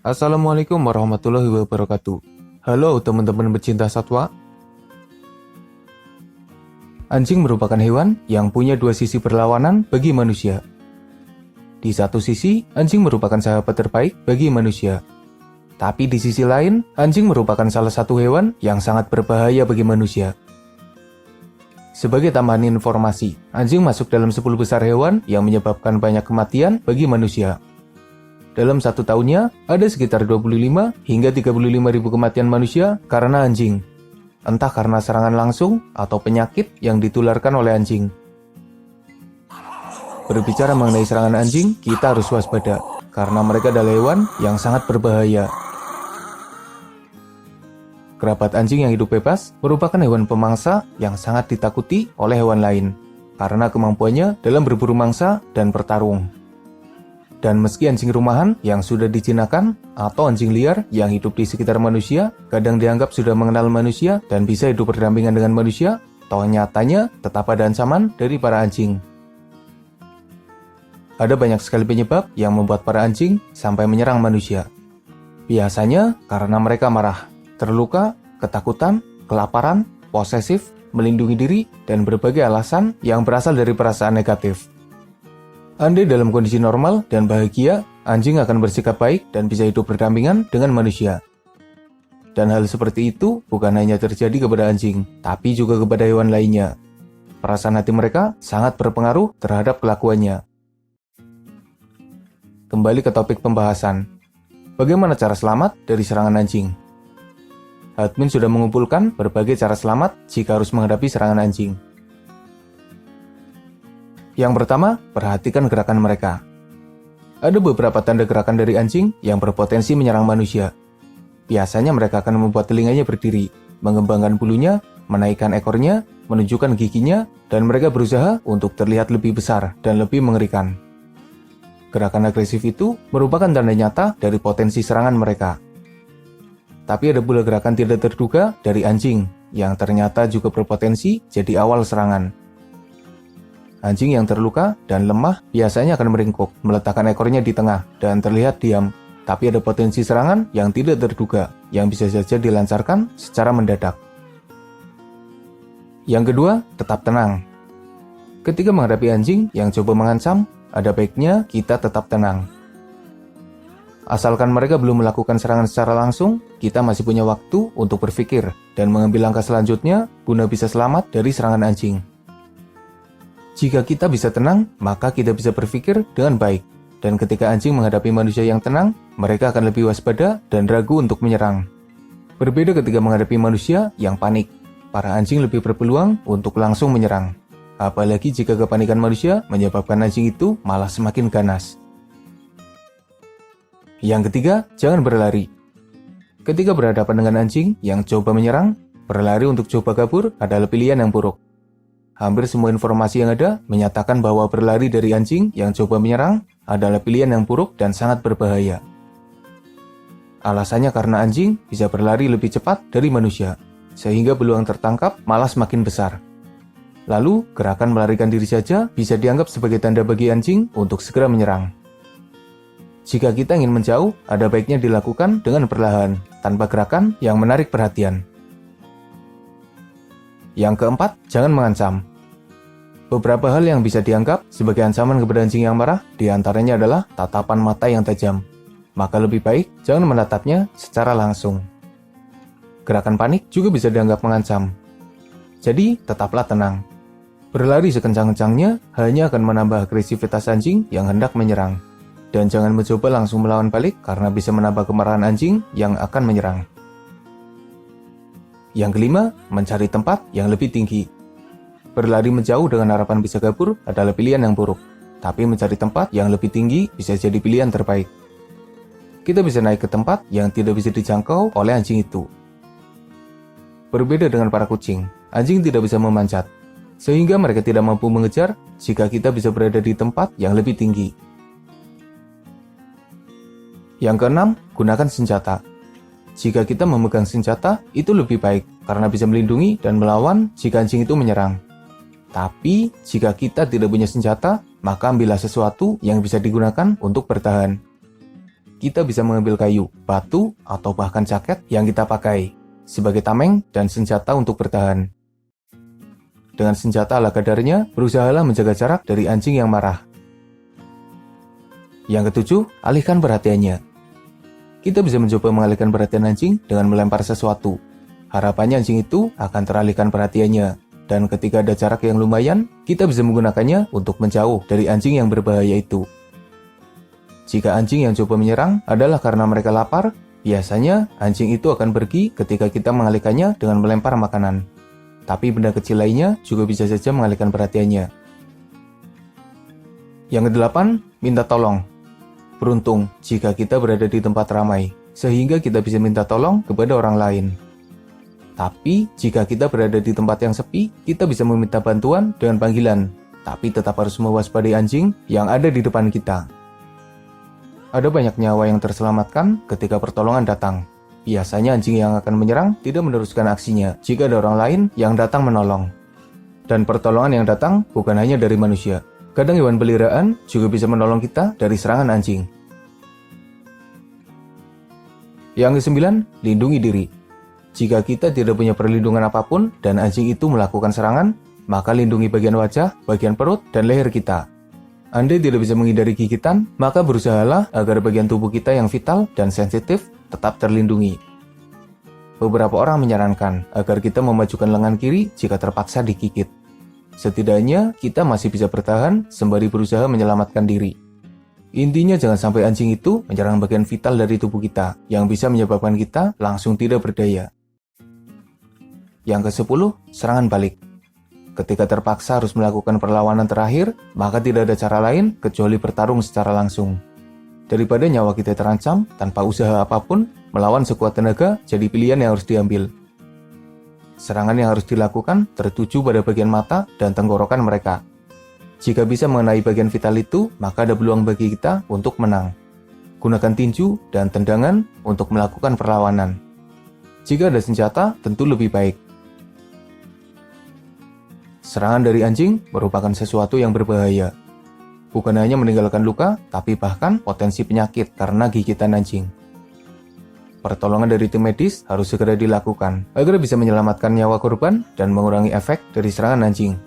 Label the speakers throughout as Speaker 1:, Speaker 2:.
Speaker 1: Assalamualaikum warahmatullahi wabarakatuh. Halo teman-teman pecinta satwa. Anjing merupakan hewan yang punya dua sisi berlawanan bagi manusia. Di satu sisi, anjing merupakan sahabat terbaik bagi manusia. Tapi di sisi lain, anjing merupakan salah satu hewan yang sangat berbahaya bagi manusia. Sebagai tambahan informasi, anjing masuk dalam 10 besar hewan yang menyebabkan banyak kematian bagi manusia. Dalam satu tahunnya, ada sekitar 25 hingga 35 ribu kematian manusia karena anjing. Entah karena serangan langsung atau penyakit yang ditularkan oleh anjing. Berbicara mengenai serangan anjing, kita harus waspada, karena mereka adalah hewan yang sangat berbahaya. Kerabat anjing yang hidup bebas merupakan hewan pemangsa yang sangat ditakuti oleh hewan lain, karena kemampuannya dalam berburu mangsa dan bertarung. Dan meski anjing rumahan yang sudah dijinakkan atau anjing liar yang hidup di sekitar manusia kadang dianggap sudah mengenal manusia dan bisa hidup berdampingan dengan manusia, toh nyatanya tetap ada ancaman dari para anjing. Ada banyak sekali penyebab yang membuat para anjing sampai menyerang manusia. Biasanya karena mereka marah, terluka, ketakutan, kelaparan, posesif, melindungi diri, dan berbagai alasan yang berasal dari perasaan negatif. Andai dalam kondisi normal dan bahagia, anjing akan bersikap baik dan bisa hidup berdampingan dengan manusia. Dan hal seperti itu bukan hanya terjadi kepada anjing, tapi juga kepada hewan lainnya. Perasaan hati mereka sangat berpengaruh terhadap kelakuannya. Kembali ke topik pembahasan. Bagaimana cara selamat dari serangan anjing? Admin sudah mengumpulkan berbagai cara selamat jika harus menghadapi serangan anjing. Yang pertama, perhatikan gerakan mereka. Ada beberapa tanda gerakan dari anjing yang berpotensi menyerang manusia. Biasanya mereka akan membuat telinganya berdiri, mengembangkan bulunya, menaikkan ekornya, menunjukkan giginya, dan mereka berusaha untuk terlihat lebih besar dan lebih mengerikan. Gerakan agresif itu merupakan tanda nyata dari potensi serangan mereka. Tapi ada pula gerakan tidak terduga dari anjing, yang ternyata juga berpotensi jadi awal serangan. Anjing yang terluka dan lemah biasanya akan meringkuk, meletakkan ekornya di tengah, dan terlihat diam. Tapi ada potensi serangan yang tidak terduga, yang bisa saja dilancarkan secara mendadak. Yang kedua, tetap tenang. Ketika menghadapi anjing yang coba mengancam, ada baiknya kita tetap tenang. Asalkan mereka belum melakukan serangan secara langsung, kita masih punya waktu untuk berpikir dan mengambil langkah selanjutnya guna bisa selamat dari serangan anjing. Jika kita bisa tenang, maka kita bisa berpikir dengan baik. Dan ketika anjing menghadapi manusia yang tenang, mereka akan lebih waspada dan ragu untuk menyerang. Berbeda ketika menghadapi manusia yang panik. Para anjing lebih berpeluang untuk langsung menyerang. Apalagi jika kepanikan manusia menyebabkan anjing itu malah semakin ganas. Yang ketiga, jangan berlari. Ketika berhadapan dengan anjing yang coba menyerang, berlari untuk coba kabur adalah pilihan yang buruk. Hampir semua informasi yang ada menyatakan bahwa berlari dari anjing yang coba menyerang adalah pilihan yang buruk dan sangat berbahaya. Alasannya karena anjing bisa berlari lebih cepat dari manusia, sehingga peluang tertangkap malah semakin besar. Lalu, gerakan melarikan diri saja bisa dianggap sebagai tanda bagi anjing untuk segera menyerang. Jika kita ingin menjauh, ada baiknya dilakukan dengan perlahan, tanpa gerakan yang menarik perhatian. Yang keempat, jangan mengancam. Beberapa hal yang bisa dianggap sebagai ancaman kepada anjing yang marah, diantaranya adalah tatapan mata yang tajam. Maka lebih baik jangan menatapnya secara langsung. Gerakan panik juga bisa dianggap mengancam. Jadi, tetaplah tenang. Berlari sekencang-kencangnya hanya akan menambah agresivitas anjing yang hendak menyerang. Dan jangan mencoba langsung melawan balik karena bisa menambah kemarahan anjing yang akan menyerang. Yang kelima, mencari tempat yang lebih tinggi. Berlari menjauh dengan harapan bisa kabur adalah pilihan yang buruk, tapi mencari tempat yang lebih tinggi bisa jadi pilihan terbaik. Kita bisa naik ke tempat yang tidak bisa dijangkau oleh anjing itu. Berbeda dengan para kucing, anjing tidak bisa memanjat, sehingga mereka tidak mampu mengejar jika kita bisa berada di tempat yang lebih tinggi. Yang keenam, gunakan senjata. Jika kita memegang senjata, itu lebih baik karena bisa melindungi dan melawan jika anjing itu menyerang. Tapi, jika kita tidak punya senjata, maka ambillah sesuatu yang bisa digunakan untuk bertahan. kita bisa mengambil kayu, batu, atau bahkan jaket yang kita pakai sebagai tameng dan senjata untuk bertahan. Dengan senjata ala kadarnya, berusahalah menjaga jarak dari anjing yang marah. Yang ketujuh, alihkan perhatiannya. Kita bisa mencoba mengalihkan perhatian anjing dengan melempar sesuatu. Harapannya anjing itu akan teralihkan perhatiannya. Dan ketika ada jarak yang lumayan, kita bisa menggunakannya untuk menjauh dari anjing yang berbahaya itu. Jika anjing yang coba menyerang adalah karena mereka lapar, biasanya anjing itu akan pergi ketika kita mengalihkannya dengan melempar makanan. Tapi benda kecil lainnya juga bisa saja mengalihkan perhatiannya. Yang kedelapan, minta tolong. Beruntung jika kita berada di tempat ramai, sehingga kita bisa minta tolong kepada orang lain. Tapi jika kita berada di tempat yang sepi, kita bisa meminta bantuan dengan panggilan, tapi tetap harus mewaspadai anjing yang ada di depan kita. Ada banyak nyawa yang terselamatkan ketika pertolongan datang. Biasanya anjing yang akan menyerang tidak meneruskan aksinya jika ada orang lain yang datang menolong. Dan pertolongan yang datang bukan hanya dari manusia. Kadang hewan peliharaan juga bisa menolong kita dari serangan anjing. Yang kesembilan, lindungi diri. Jika kita tidak punya perlindungan apapun dan anjing itu melakukan serangan, maka lindungi bagian wajah, bagian perut, dan leher kita. Anda tidak bisa menghindari gigitan, maka berusahalah agar bagian tubuh kita yang vital dan sensitif tetap terlindungi. Beberapa orang menyarankan agar kita memajukan lengan kiri jika terpaksa digigit. Setidaknya kita masih bisa bertahan sembari berusaha menyelamatkan diri. Intinya jangan sampai anjing itu menyerang bagian vital dari tubuh kita yang bisa menyebabkan kita langsung tidak berdaya. Yang ke-10, serangan balik. Ketika terpaksa harus melakukan perlawanan terakhir, maka tidak ada cara lain kecuali bertarung secara langsung. Daripada nyawa kita terancam tanpa usaha apapun, melawan sekuat tenaga jadi pilihan yang harus diambil. Serangan yang harus dilakukan tertuju pada bagian mata dan tenggorokan mereka. Jika bisa mengenai bagian vital itu, maka ada peluang bagi kita untuk menang. Gunakan tinju dan tendangan untuk melakukan perlawanan. Jika ada senjata, tentu lebih baik. Serangan dari anjing merupakan sesuatu yang berbahaya. Bukan hanya meninggalkan luka, tapi bahkan potensi penyakit karena gigitan anjing. Pertolongan dari tim medis harus segera dilakukan agar bisa menyelamatkan nyawa korban dan mengurangi efek dari serangan anjing.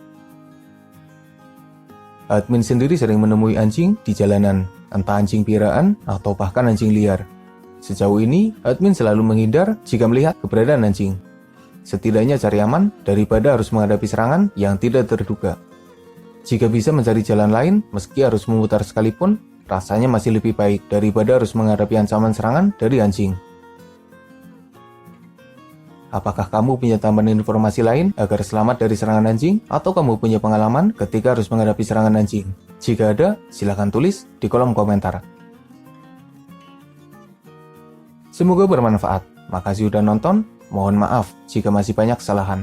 Speaker 1: Admin sendiri sering menemui anjing di jalanan, entah anjing piaraan atau bahkan anjing liar. Sejauh ini, admin selalu menghindar jika melihat keberadaan anjing. Setidaknya cari aman daripada harus menghadapi serangan yang tidak terduga. Jika bisa mencari jalan lain, meski harus memutar sekalipun, rasanya masih lebih baik daripada harus menghadapi ancaman serangan dari anjing. Apakah kamu punya tambahan informasi lain agar selamat dari serangan anjing? Atau kamu punya pengalaman ketika harus menghadapi serangan anjing? Jika ada, silakan tulis di kolom komentar. Semoga bermanfaat. Makasih udah nonton. Mohon maaf jika masih banyak kesalahan.